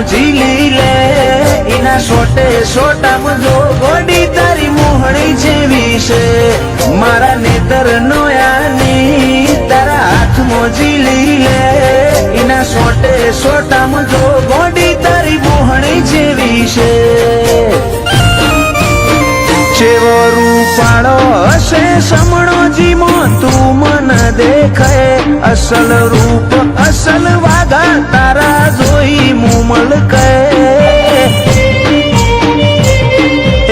ઝીલી લે એના સોટે સોટામાં જો ગોડી તારી મોહણી જેવી છે મારા નેતર નોયાની તારા હાથમાં ઝીલી લે એના સોટે સોટામાં જો ગોડી તારી મોહણી જેવી છે ચેવો રૂપાળો હશે સમણો જીમો તું મન દેખાય અસલ રૂપ અસલ વાગા તારા જોઈ મુમલ કહે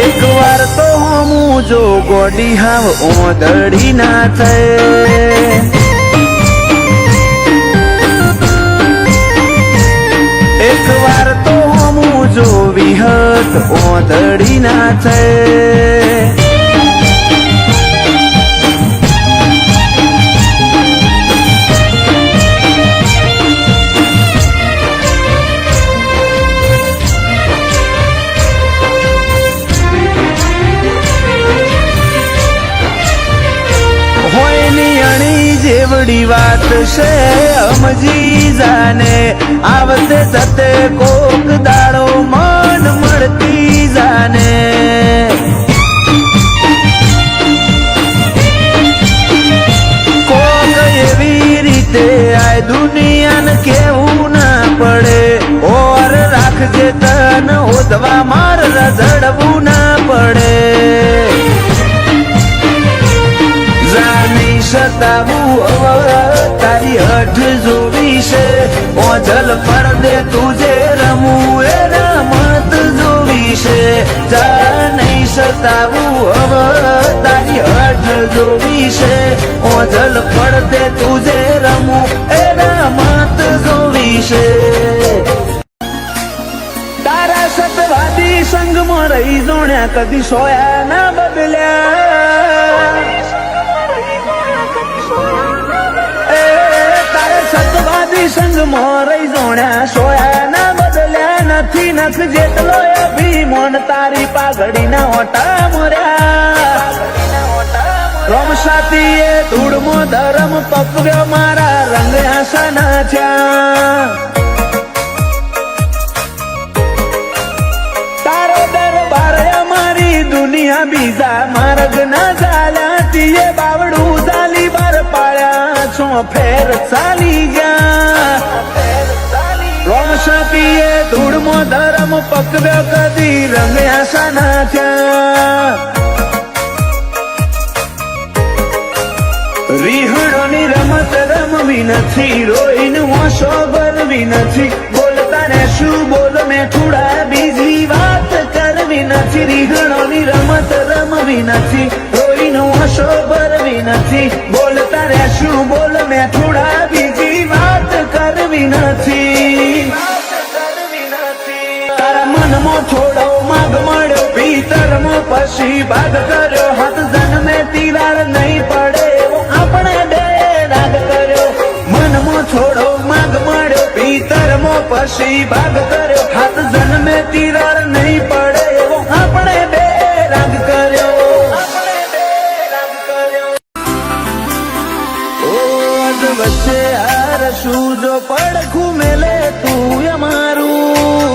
એક વાર તો હું જો ગોડી હાવ ઓદડી ના થાય એક વાર તો હું જો વિહત ઓદડી ના થાય જેવડી વાત છે સમજી જાને આવતે જતે કોક દાડો મન મળતી જાને કોક એવી રીતે આ દુનિયાને કેવું ના પડે ઓર રાખજે તન ઓધવા માર રઝડવું ના પડે સતાવું તારી હઠ જોવી છે ઓજલ પડદે તુજે રમવું એ રમત જોવી છે જા નહીં સતાવું તારી હઠ જોવી છે ઓજલ પડદે તુજે રમવું એ રમત જોવી છે તારા સતવાદી સંગમાં રહી જોણ્યા કદી સોયા ના બદલ્યા સતવાદી સંગમાં રહી જોણ્યા સોયા ના બદલ્યા નથી નખ જેટલો અભિમાન તારી પાઘડી ના ઓટા મર્યા રોમસાતીએ ધૂળમો ધરમ પકવ્યો મારા રંગ આસના થયા તારો દરબાર અમારી દુનિયા બીજા માર્ગ ના ચાલ્યા તીએ બાવડું ચાલી બાર પાડ્યા છો ફેર ચાલી ગયા રોમસાતીએ ધૂળમો ધરમ પકવ્યો કદી રંગ્યા સાના થયા રીહણોની રમત રમવી નથી રોઈને હોશો ભરવી નથી બોલતા ને શું બોલ મેં થોડા બીજી વાત કરવી નથી રીહણોની રમત રમવી નથી રોઈને હોશો ભરવી નથી બોલતા રે શું બોલ મેં થોડા બીજી વાત કરવી નથી તારા મનમાં થોડો માગ મળ્યો ભીતરમાં પછી ભાગ કર્યો હાથ જન્મે તિરાડ નહીં પડે આપણે બે રાગ કર્યો મનમાં થોડો માગ મળ્યો ભીતરમાં પછી ભાગ કર્યો હાથ જન્મે તિરાડ નહીં પડે એવો આપણે બે રાગ કર્યો વચ્ચે હાર શું જો પડખું મેલે તું અમારું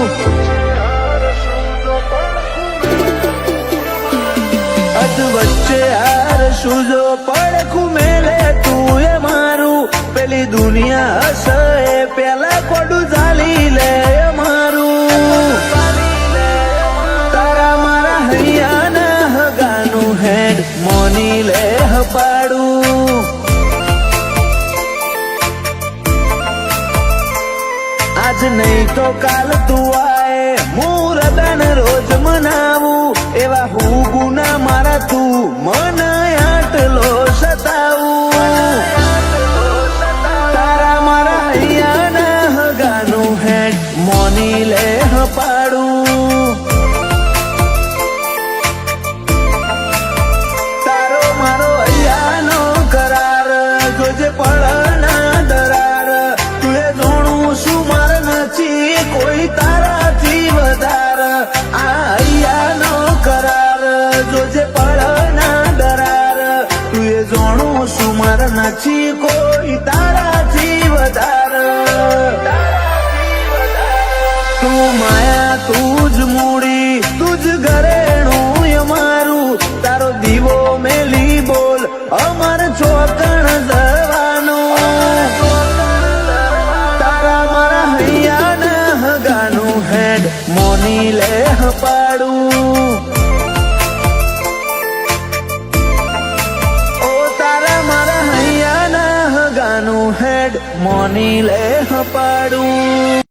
વચ્ચે હાર શું જો પડખું મેલે તું અમારું પેલી દુનિયા હશે પેલા કોડું ચાલી લે અમારું તારા મારા હૈયાના હગાનું હેડ મોની લે હપાડું આજ નહીં તો કાલ તું આય મુરદન રોજ મનાવું એવા હું ગુના મારા તું મન આટલો સતાવું તારા મારા હૈયાના હગાનું હેડ મોની લે હપાડું તારો મારો હૈયાનો કરાર જોજે પડના દરાર તુએ જોણું શું માર નથી કોઈ તારાથી વધાર આ હૈયાનો કરાર જોજે પડના દરાર તું લે હપાડું. ઓ તારા મારા હૈયાના હગાનું હેડ મોની લે હપાડું.